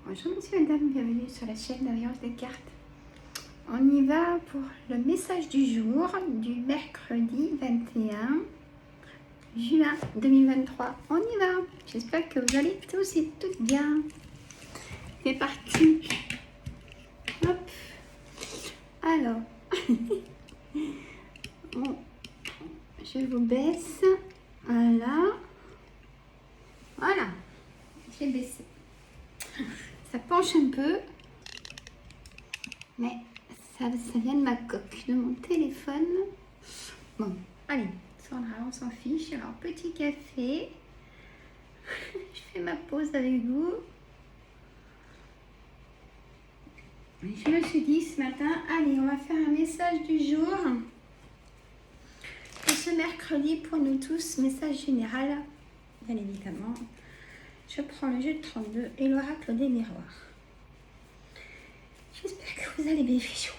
Bonjour monsieur, madame, bienvenue sur la chaîne de voyance des cartes. On y va pour le message du jour du mercredi 21 juin 2023. On y va. J'espère que vous allez tous et toutes bien. C'est parti. Hop. Alors, bon, je vous baisse. Voilà. Voilà. J'ai baissé. Ça penche un peu, mais ça vient de ma coque, de mon téléphone. Bon, allez, on s'en fiche. Alors, petit café. Je fais ma pause avec vous. Et je me suis dit ce matin, allez, on va faire un message du jour. Et ce mercredi, pour nous tous, message général, bien évidemment. Je prends le jeu de 32 et l'oracle des miroirs. J'espère que vous allez bien chaud.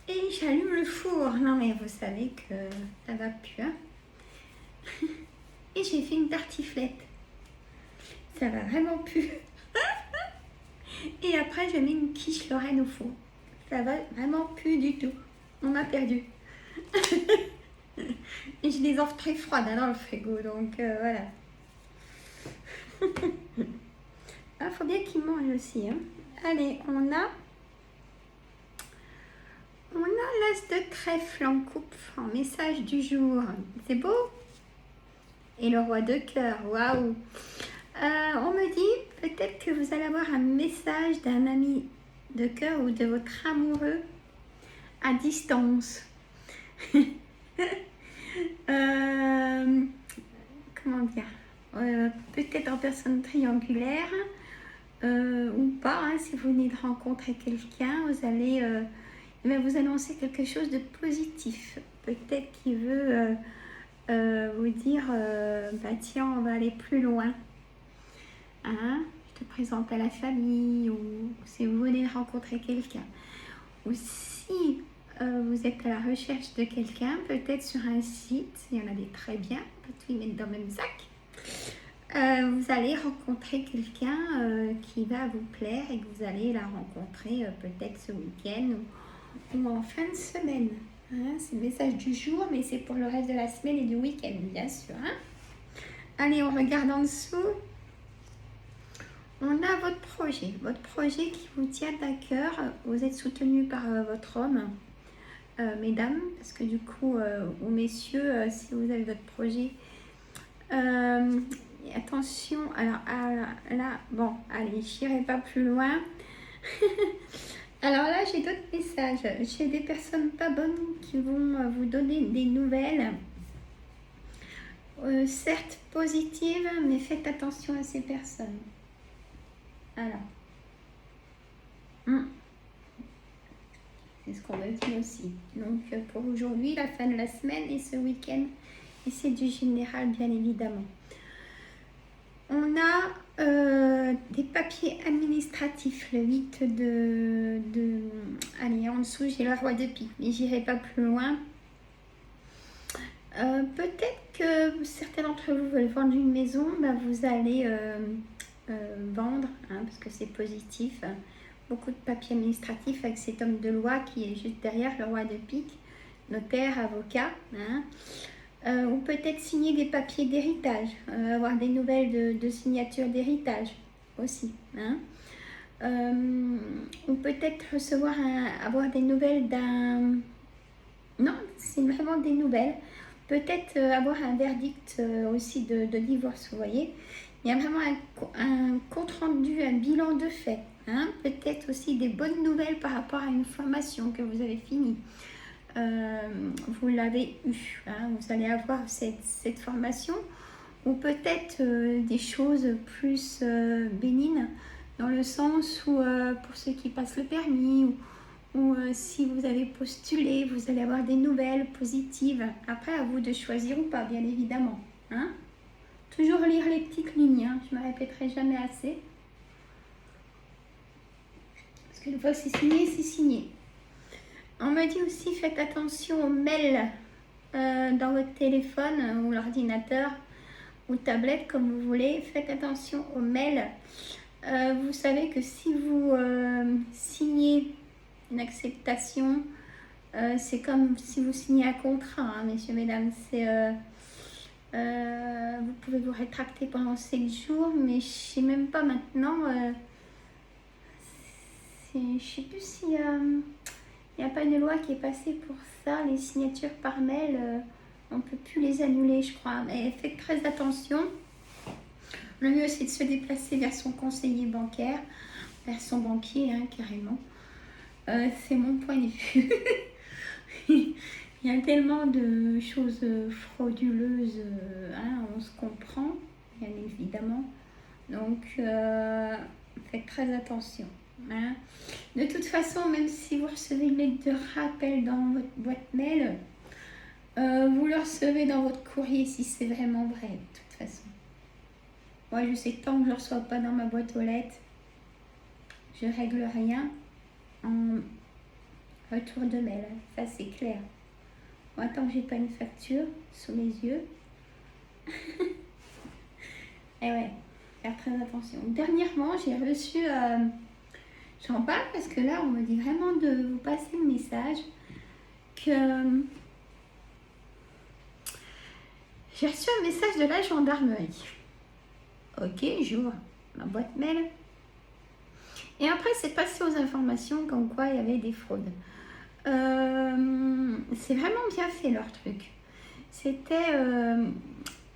Et j'allume le four. Non mais vous savez que ça va plus. Hein. Et j'ai fait une tartiflette. Ça va vraiment plus. Et après je mets une quiche Lorraine au four. Ça va vraiment plus du tout. On m'a perdu. Et j'ai des offres très froides dans le frigo. Donc voilà. Ah, faut bien qu'il mange aussi. Hein. Allez, on a l'as de trèfle en coupe en message du jour. C'est beau. Et le roi de cœur. Waouh. On me dit peut-être que vous allez avoir un message d'un ami de cœur ou de votre amoureux à distance. Comment dire, peut-être en personne triangulaire ou pas, hein, si vous venez de rencontrer quelqu'un, vous allez vous annoncer quelque chose de positif. Peut-être qu'il veut vous dire, bah tiens, on va aller plus loin. Hein, je te présente à la famille, ou si vous venez de rencontrer quelqu'un. Ou si vous êtes à la recherche de quelqu'un, peut-être sur un site, il y en a des très bien, on peut tout y mettre dans le même sac. Vous allez rencontrer quelqu'un qui va vous plaire et que vous allez la rencontrer peut-être ce week-end ou en fin de semaine. Hein, c'est le message du jour, mais c'est pour le reste de la semaine et du week-end, bien sûr. Hein. Allez, on regarde en dessous. On a votre projet qui vous tient à cœur. Vous êtes soutenu par votre homme, mesdames, parce que du coup, ou messieurs, si vous avez votre projet, attention, alors là, bon, allez, j'irai pas plus loin. Alors là, j'ai d'autres messages. J'ai des personnes pas bonnes qui vont vous donner des nouvelles, certes positives, mais faites attention à ces personnes. Alors, c'est ce qu'on me dit aussi. Donc, pour aujourd'hui, la fin de la semaine et ce week-end, et c'est du général, bien évidemment. On a des papiers administratifs, le 8 allez, en dessous, j'ai le roi de pique, mais j'irai pas plus loin. Peut-être que certains d'entre vous veulent vendre une maison, bah, vous allez vendre, hein, parce que c'est positif. Beaucoup de papiers administratifs avec cet homme de loi qui est juste derrière le roi de pique, notaire, avocat. Hein. Ou peut-être signer des papiers d'héritage, avoir des nouvelles de signature d'héritage aussi. Hein. Ou peut-être avoir des nouvelles d'un... Non, c'est vraiment des nouvelles. Peut-être avoir un verdict aussi de divorce, vous voyez. Il y a vraiment un compte rendu, un bilan de fait. Hein. Peut-être aussi des bonnes nouvelles par rapport à une formation que vous avez finie. Vous l'avez eu, hein, vous allez avoir cette formation, ou peut-être des choses plus bénignes, dans le sens où pour ceux qui passent le permis, ou si vous avez postulé, vous allez avoir des nouvelles positives. Après, à vous de choisir ou pas, bien évidemment. Hein. Toujours lire les petites lignes, hein, je ne me répéterai jamais assez. Parce qu'une fois que c'est signé, c'est signé. On me dit aussi, faites attention aux mails dans votre téléphone ou l'ordinateur ou tablette, comme vous voulez. Faites attention aux mails Vous savez que si vous signez une acceptation, c'est comme si vous signez un contrat, hein, messieurs, mesdames. Vous pouvez vous rétracter pendant 7 jours, mais je ne sais même pas maintenant. Je ne sais plus s'il n'y a pas une loi qui est passée pour ça. Les signatures par mail, on ne peut plus les annuler, je crois. Mais faites très attention. Le mieux, c'est de se déplacer vers son conseiller bancaire, vers son banquier, hein, carrément. C'est mon point de vue. Il y a tellement de choses frauduleuses, hein, on se comprend, bien évidemment. Donc, faites très attention. Hein. De toute façon, même si vous recevez une lettre de rappel dans votre boîte mail, vous le recevez dans votre courrier si c'est vraiment vrai, de toute façon. Moi, je sais que tant que je ne reçois pas dans ma boîte aux lettres, je ne règle rien en retour de mail. Ça, c'est clair. Moi, tant que j'ai pas une facture sous les yeux. Et ouais, faire très attention. Dernièrement, j'ai reçu... j'en parle parce que là, on me dit vraiment de vous passer le message que... j'ai reçu un message de la gendarmerie. Ok, j'ouvre ma boîte mail. Et après, c'est passé aux informations comme quoi il y avait des fraudes. C'est vraiment bien fait leur truc. C'était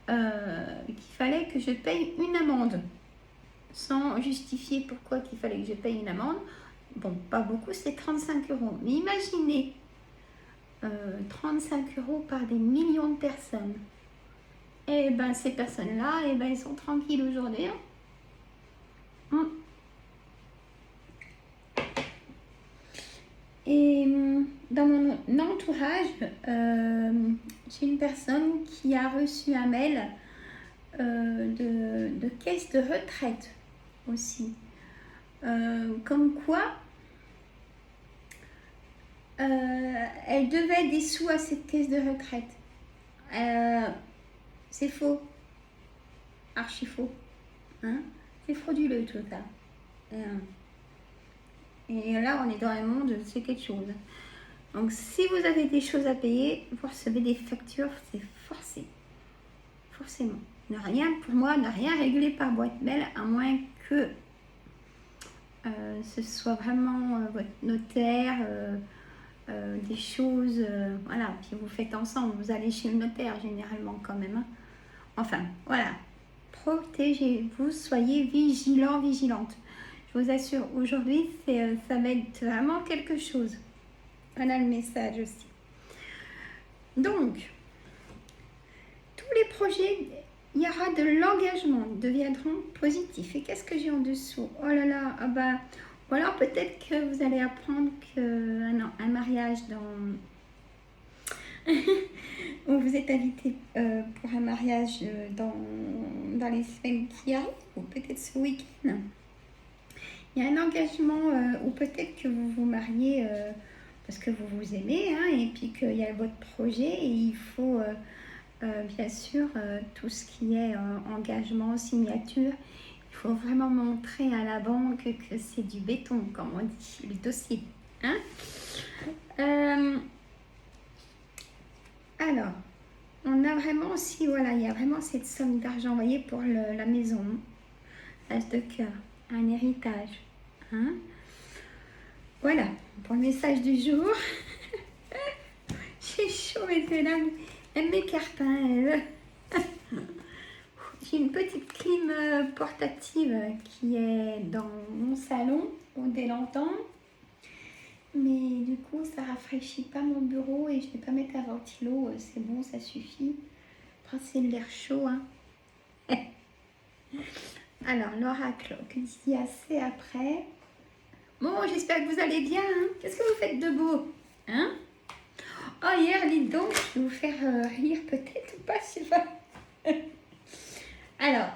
qu'il fallait que je paye une amende sans justifier pourquoi qu'il fallait que je paye une amende. Bon, pas beaucoup, c'est 35 €. Mais imaginez 35 € par des millions de personnes. Et ben ces personnes-là, et ben ils sont tranquilles aujourd'hui. Hein. Et dans mon entourage, j'ai une personne qui a reçu un mail de caisse de retraite aussi. Comme quoi, elle devait des sous à cette caisse de retraite. C'est faux. Archi faux. Hein, c'est frauduleux tout ça. Et là, on est dans un monde, c'est quelque chose. Donc, si vous avez des choses à payer, vous recevez des factures, c'est forcé. Forcément. Pour moi, ne rien régler par boîte mail, à moins que ce soit vraiment votre notaire, des choses, voilà. Puis vous faites ensemble, vous allez chez le notaire généralement quand même. Hein. Enfin, voilà. Protégez-vous, soyez vigilants, vigilantes. Je vous assure, aujourd'hui, ça va être vraiment quelque chose. Voilà le message aussi. Donc, tous les projets, il y aura de l'engagement, deviendront positifs. Et qu'est-ce que j'ai en dessous? Oh là là, ah bah, ou alors peut-être que vous allez apprendre qu'un mariage où vous êtes invité pour un mariage dans les semaines qui arrivent, ou peut-être ce week-end. Il y a un engagement ou peut-être que vous vous mariez parce que vous vous aimez, hein, et puis qu'il y a votre projet et il faut bien sûr tout ce qui est engagement, signature. Il faut vraiment montrer à la banque que c'est du béton, comme on dit, le dossier. Hein. Alors, on a vraiment aussi, voilà, il y a vraiment cette somme d'argent, vous voyez, pour la maison. As de cœur, un héritage. Hein. Voilà, pour le message du jour. J'ai chaud, mesdames. Elle m'écarte, hein, elle. J'ai une petite clim portative qui est dans mon salon, dès longtemps. Mais du coup, ça rafraîchit pas mon bureau et je vais pas mettre un ventilo. C'est bon, ça suffit. C'est de l'air chaud, hein. Alors, l'oracle, que dit assez après. Bon, j'espère que vous allez bien. Hein. Qu'est-ce que vous faites de beau? Hein? Oh, hier, dites donc, je vais vous faire rire peut-être ou pas, je sais pas. Alors,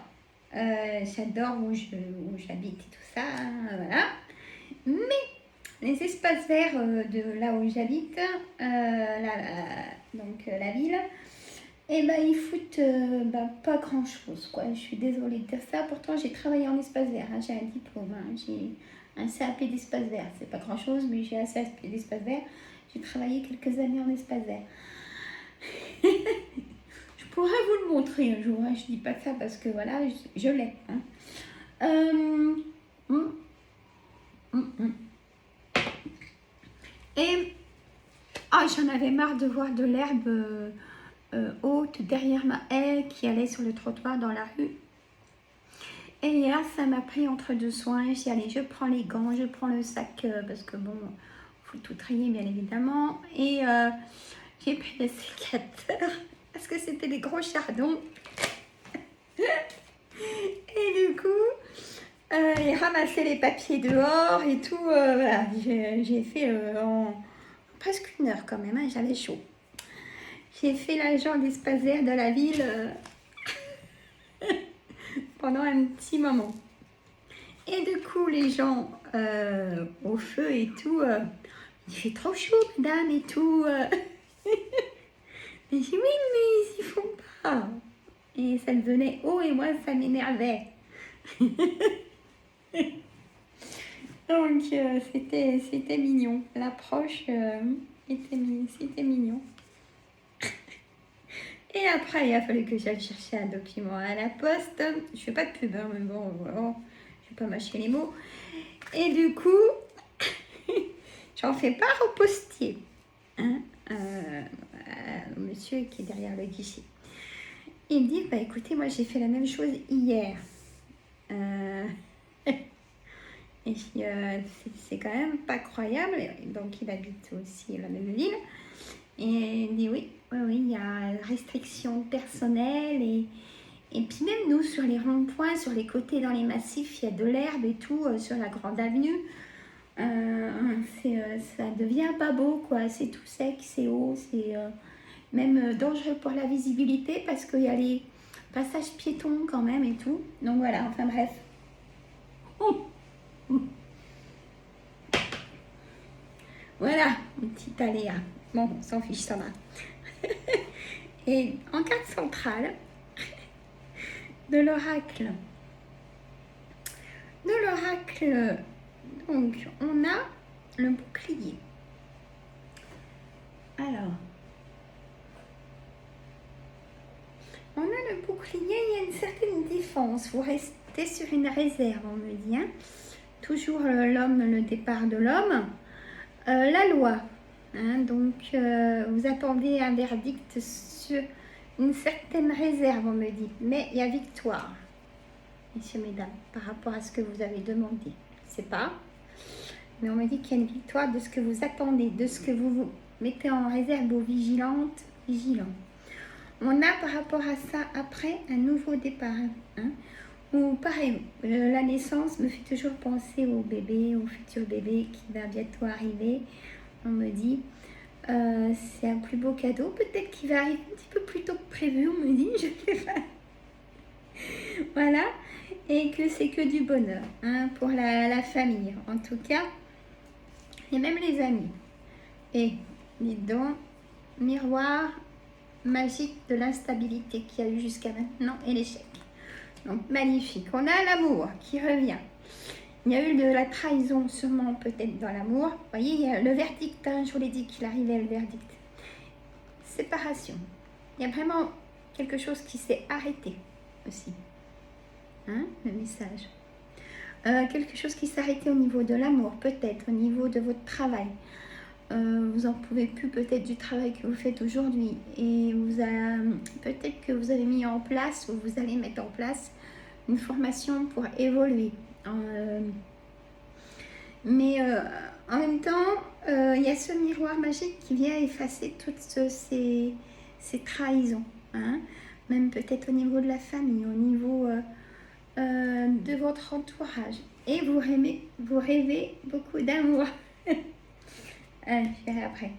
j'adore où j'habite et tout ça, hein, voilà. Mais les espaces verts de là où j'habite, donc la ville, Et ben ils foutent pas grand chose quoi. Je suis désolée de dire ça. Pourtant j'ai travaillé en espace vert, hein. J'ai un diplôme, hein. J'ai un CAP d'espace vert. C'est pas grand chose, mais j'ai un CAP d'espace vert. J'ai travaillé quelques années en espace vert. Je pourrais vous le montrer un jour, hein. Je dis pas ça parce que voilà, je l'ai. Hein. Hum, hum. Et j'en avais marre de voir de l'herbe haute derrière ma haie qui allait sur le trottoir dans la rue. Et là, ça m'a pris entre deux soins. J'ai dit, allez, je prends les gants, je prends le sac, parce que bon, faut tout trier, bien évidemment. Et j'ai pris le sécateur, parce que c'était des gros chardons. Et du coup, j'ai ramassé les papiers dehors et tout. Voilà, j'ai fait en presque une heure quand même, hein, j'avais chaud. J'ai fait l'agent d'espace vert de la ville pendant un petit moment. Et du coup, les gens au feu et tout, il fait trop chaud, madame, et tout. Et j'ai dit, oui, mais ils font pas. Et ça devenait haut et moi, ça m'énervait. Donc, c'était mignon. L'approche c'était mignon. Et après, il a fallu que j'aille chercher un document à la poste. Je fais pas de pub, hein, mais bon, voilà. Je vais pas mâcher les mots. Et du coup, j'en fais part au postier, hein, au monsieur qui est derrière le guichet. Il me dit, bah écoutez, moi j'ai fait la même chose hier. Et c'est quand même pas croyable. Donc il habite aussi la même ville. Et il dit oui, il y a restriction personnelle. Et puis même nous, sur les ronds-points, sur les côtés dans les massifs, il y a de l'herbe et tout, sur la grande avenue. Ça devient pas beau, quoi. C'est tout sec, c'est haut, c'est même dangereux pour la visibilité parce qu'il y a les passages piétons quand même et tout. Donc voilà, enfin bref. Voilà, une petite aléa. Bon, on s'en fiche, ça va. Et en carte centrale de l'oracle, donc on a le bouclier. Alors, on a le bouclier, il y a une certaine défense. Vous restez sur une réserve, on me dit. Hein. Toujours l'homme, le départ de l'homme. La loi. Hein, donc, vous attendez un verdict sur une certaine réserve, on me dit. Mais il y a victoire, messieurs, mesdames, par rapport à ce que vous avez demandé. Je ne sais pas. Mais on me dit qu'il y a une victoire de ce que vous attendez, de ce que vous mettez en réserve aux vigilant. On a par rapport à ça, après, un nouveau départ. Hein, ou pareil, la naissance me fait toujours penser au bébé, au futur bébé qui va bientôt arriver. On me dit, c'est un plus beau cadeau, peut-être qu'il va arriver un petit peu plus tôt que prévu, on me dit, je ne sais pas. Voilà, et que c'est que du bonheur, hein, pour la famille, en tout cas, et même les amis. Et, dites donc, miroir magique de l'instabilité qu'il y a eu jusqu'à maintenant et l'échec. Donc, magnifique. On a l'amour qui revient. Il y a eu de la trahison, sûrement, peut-être, dans l'amour. Vous voyez, il y a le verdict, hein, je vous l'ai dit qu'il arrivait, le verdict. Séparation. Il y a vraiment quelque chose qui s'est arrêté aussi. Hein, le message. Quelque chose qui s'est arrêté au niveau de l'amour, peut-être, au niveau de votre travail. Vous n'en pouvez plus peut-être du travail que vous faites aujourd'hui. Et peut-être que vous avez mis en place, ou vous allez mettre en place, une formation pour évoluer. Mais en même temps, il y a ce miroir magique qui vient effacer toutes ces trahisons. Hein, même peut-être au niveau de la famille, au niveau de votre entourage. Et vous rêvez beaucoup d'amour. Je verrai après.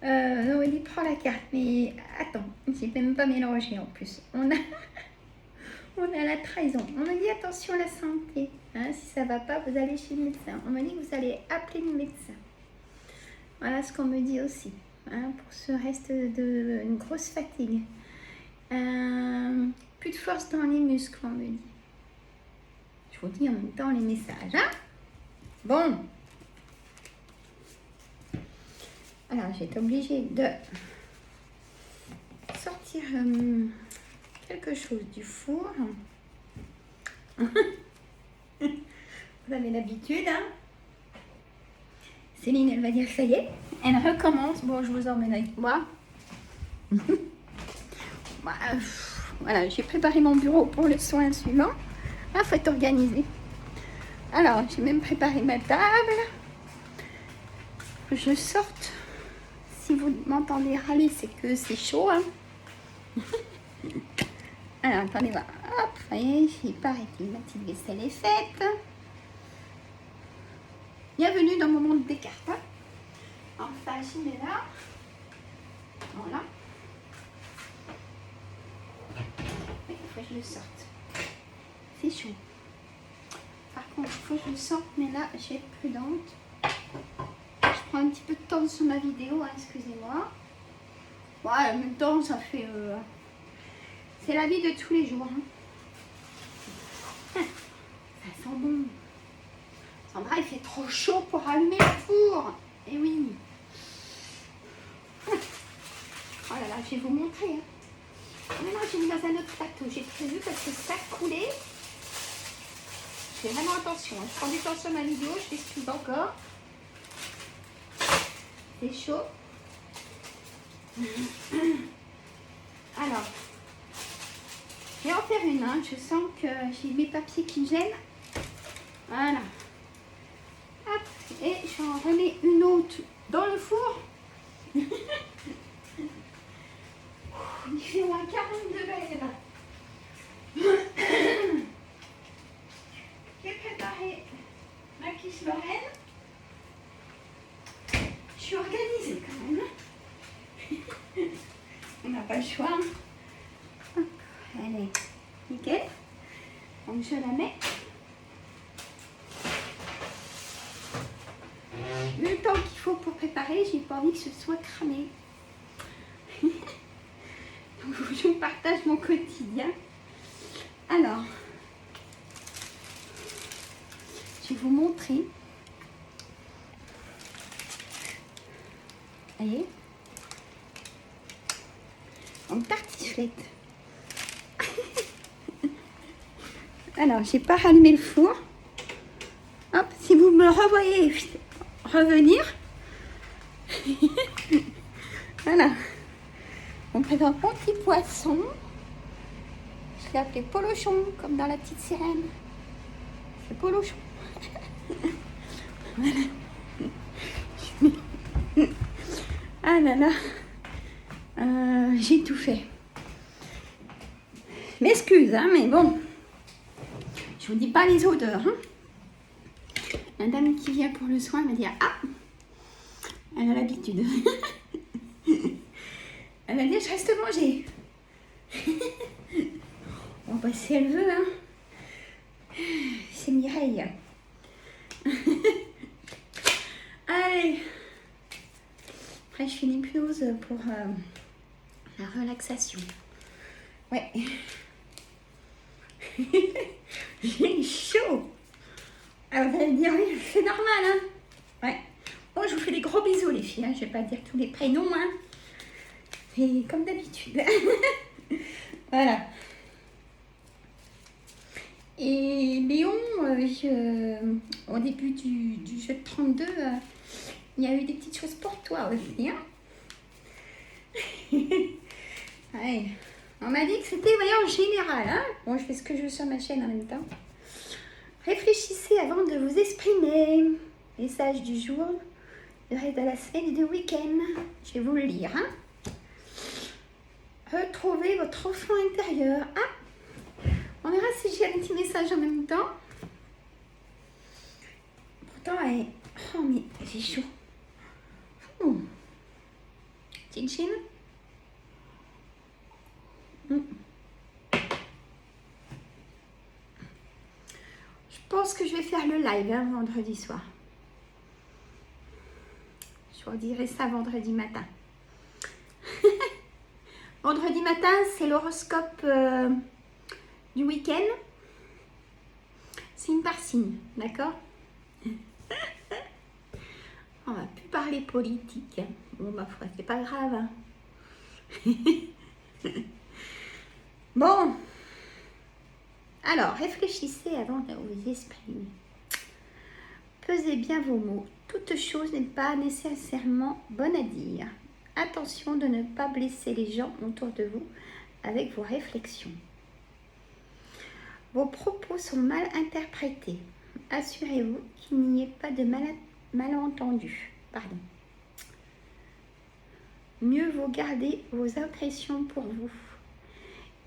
On dit prends la carte, mais attends, j'ai même pas mélangé en plus. On a la trahison. On me dit attention à la santé. Hein, si ça va pas, vous allez chez le médecin. On me dit que vous allez appeler le médecin. Voilà ce qu'on me dit aussi. Hein, pour ce reste une grosse fatigue. Plus de force dans les muscles, on me dit. Je vous dis en même temps les messages. Hein? Bon. Alors, j'ai été obligée de sortir quelque chose du four. Vous avez l'habitude, hein? Céline, elle va dire ça y est. Elle recommence. Bon, je vous emmène avec moi. Voilà, j'ai préparé mon bureau pour le soin suivant. Ah, faut être organisé. Alors, j'ai même préparé ma table. Je sorte. Si vous m'entendez râler, c'est que c'est chaud. Hein. Alors, attendez voir. Hop, ça y est, il paraît que ma petite vaisselle est faite. Bienvenue dans mon monde des cartes. Hein. Enfin, je mets là. Voilà. Il faut que je le sorte. C'est chaud. Par contre, il faut que je le sorte, mais là, je vais être prudente. Je prends un petit peu de temps sur ma vidéo, hein, excusez-moi. Ouais, en même temps, ça fait... c'est la vie de tous les jours. Hein. Ça sent bon. Sandra, il fait trop chaud pour allumer le four. Eh oui. Oh là là, je vais vous montrer. Hein. Maintenant, j'ai mis dans un autre plateau. J'ai prévu parce que ça coulait. Je fais vraiment attention. Hein. Je prends du temps sur ma vidéo. Je m'excuse encore. C'est chaud. Alors, je vais en faire une. Hein. Je sens que j'ai mes papiers qui me gênent. Voilà. Hop. Et j'en remets une autre dans le four. Il fait moins 40 degrés là. J'ai préparé ma quiche Lorraine. Je suis organisée quand même. On n'a pas le choix. Allez, nickel. Donc je la mets. Le temps qu'il faut pour préparer, j'ai pas envie que ce soit cramé. Donc je vous partage mon quotidien. Alors, je vais vous montrer. Vous voyez? Donc tartiflette. Alors, j'ai pas rallumé le four. Hop, si vous me revoyez revenir. Voilà. On présente mon petit poisson. Je l'ai appelé Polochon, comme dans la petite sirène. C'est Polochon. Voilà. Ah là là. J'ai tout fait. Je m'excuse, hein, mais bon. Je vous dis pas les odeurs. Hein. La dame qui vient pour le soin m'a dit ah, elle a l'habitude. Elle m'a dit je reste manger. Bon bah si elle veut, hein. C'est Mireille. Allez. Après je fais une hypnose pour la relaxation. Ouais. J'ai chaud. Alors vous allez me dire, oui, c'est normal, hein. Ouais. Bon, je vous fais des gros bisous, les filles. Hein. Je vais pas dire tous les prénoms, hein. C'est comme d'habitude. Voilà. Et Léon, au début du jeu de 32, il y a eu des petites choses pour toi aussi, hein. Ouais. On m'a dit que c'était en général, hein. Bon, je fais ce que je veux sur ma chaîne en même temps. Réfléchissez avant de vous exprimer. Message du jour, le reste de la semaine et du week-end. Je vais vous le lire. Hein. Retrouvez votre enfant intérieur. Ah, on verra si j'ai un petit message en même temps. Pourtant, elle... Oh, mais j'ai chaud. Oh. Chin chin. Je pense que je vais faire le live hein, vendredi soir. Je vous dirai ça vendredi matin. Bon, vendredi matin, c'est l'horoscope du week-end. Signe par signe, d'accord? On va plus parler politique. Bon, ma foi, c'est pas grave. Hein. Bon. Alors, réfléchissez avant de vous exprimer. Pesez bien vos mots. Toute chose n'est pas nécessairement bonne à dire. Attention de ne pas blesser les gens autour de vous avec vos réflexions. Vos propos sont mal interprétés. Assurez-vous qu'il n'y ait pas de malentendu. Pardon. Mieux vaut garder vos impressions pour vous.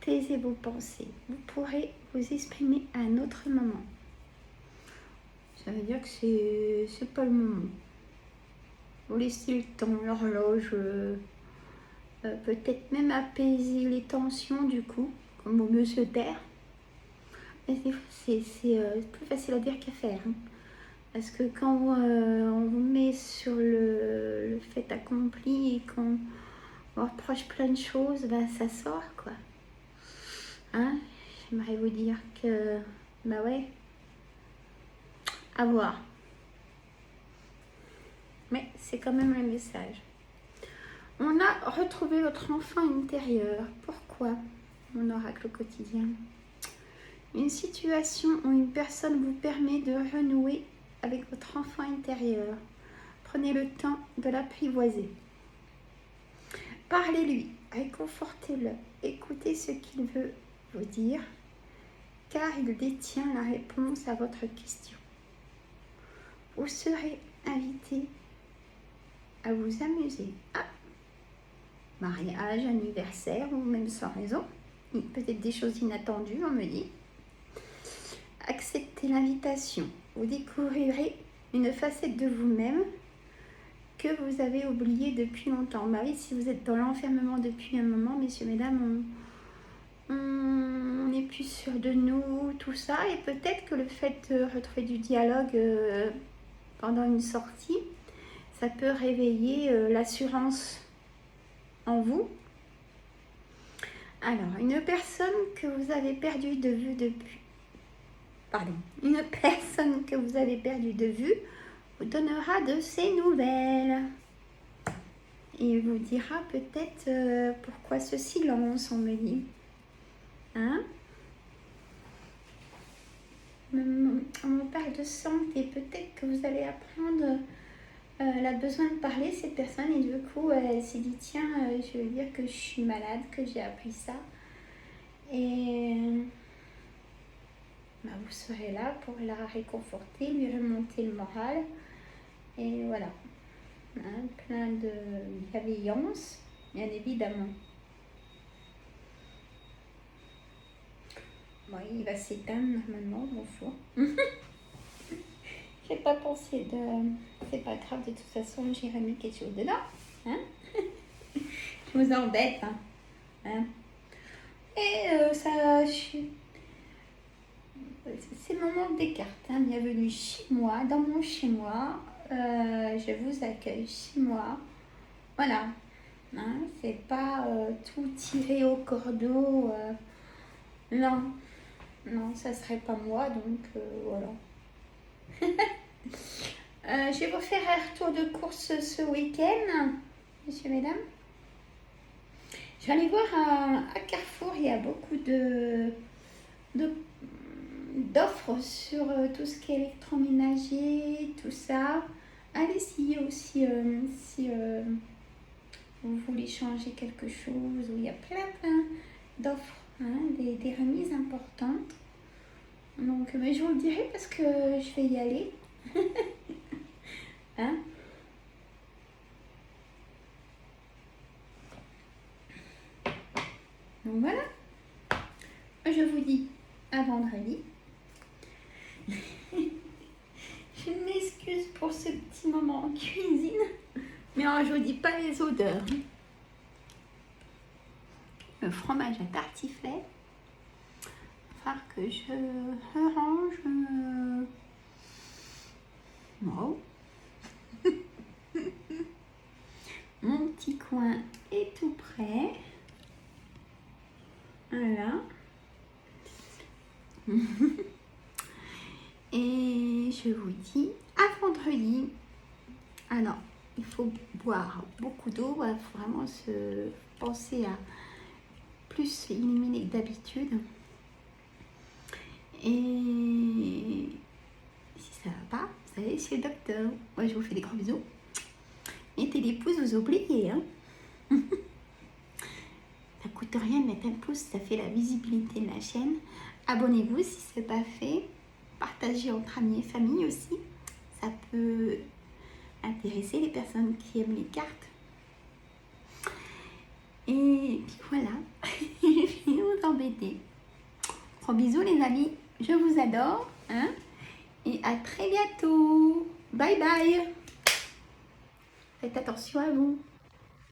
Taisez vos pensées. Vous pourrez vous exprimer à un autre moment. Ça veut dire que c'est pas le moment. Vous laissez le temps, l'horloge, peut-être même apaiser les tensions du coup, comme au mieux se taire. Mais c'est plus facile à dire qu'à faire. Hein. Parce que quand on vous met sur le fait accompli et qu'on reproche plein de choses, ben ça sort quoi. Hein? J'aimerais vous dire que, bah ouais, à voir. Mais c'est quand même le message. On a retrouvé votre enfant intérieur. Pourquoi? Mon oracle quotidien. Une situation où une personne vous permet de renouer avec votre enfant intérieur. Prenez le temps de l'apprivoiser. Parlez-lui, réconfortez-le, écoutez ce qu'il veut vous dire, car il détient la réponse à votre question. Vous serez invité à vous amuser. Ah, mariage, anniversaire ou même sans raison. Peut-être des choses inattendues, on me dit. Acceptez l'invitation. Vous découvrirez une facette de vous-même que vous avez oubliée depuis longtemps. Bah oui, si vous êtes dans l'enfermement depuis un moment, messieurs, mesdames, on est plus sûr de nous, tout ça. Et peut-être que le fait de retrouver du dialogue pendant une sortie, ça peut réveiller l'assurance en vous. Alors, une personne que vous avez perdue de vue depuis... Pardon. Une personne que vous avez perdue de vue vous donnera de ses nouvelles. Et vous dira peut-être pourquoi ce silence, on me dit. Hein? On me parle de santé. Peut-être que vous allez apprendre... elle a besoin de parler, cette personne, et du coup, elle s'est dit, tiens, je veux dire que je suis malade, que j'ai appris ça. Et bah, vous serez là pour la réconforter, lui remonter le moral. Et voilà, hein, plein de bienveillance, bien évidemment. Bon, il va s'éteindre normalement, bonjour. J'ai pas pensé de... C'est pas grave, de toute façon, j'ai remis quelque chose dedans. Hein. Je vous embête. Hein. Et ça... C'est le moment des cartes. Hein. Bienvenue chez moi, dans mon chez moi. Je vous accueille chez moi. Voilà. Hein. C'est pas tout tiré au cordeau. Non. Non, ça serait pas moi, donc voilà. Je vais vous faire un retour de course ce week-end, messieurs, mesdames. Je vais aller voir à Carrefour, il y a beaucoup d'offres sur tout ce qui est électroménager, tout ça. Allez-y aussi si vous voulez changer quelque chose, où il y a plein d'offres, hein, des remises importantes. Donc, mais je vous le dirai parce que je vais y aller. Hein? Donc voilà. Je vous dis à vendredi. Je m'excuse pour ce petit moment en cuisine, mais je vous dis pas les odeurs. Le fromage à tartiflette. Que je range. Wow. Mon petit coin est tout prêt. Et je vous dis à vendredi. Alors, il faut boire beaucoup d'eau. Il faut vraiment se penser à plus éliminer que d'habitude. Et si ça va pas, vous allez chez le docteur. Moi, je vous fais des gros bisous. Mettez des pouces, vous oubliez. Hein. Ça coûte rien de mettre un pouce, ça fait la visibilité de la chaîne. Abonnez-vous si ce n'est pas fait. Partagez entre amis et famille aussi. Ça peut intéresser les personnes qui aiment les cartes. Et puis voilà, je vais vous embêter. Gros bisous les amis, je vous adore. Hein, et à très bientôt. Bye bye. Faites attention à vous.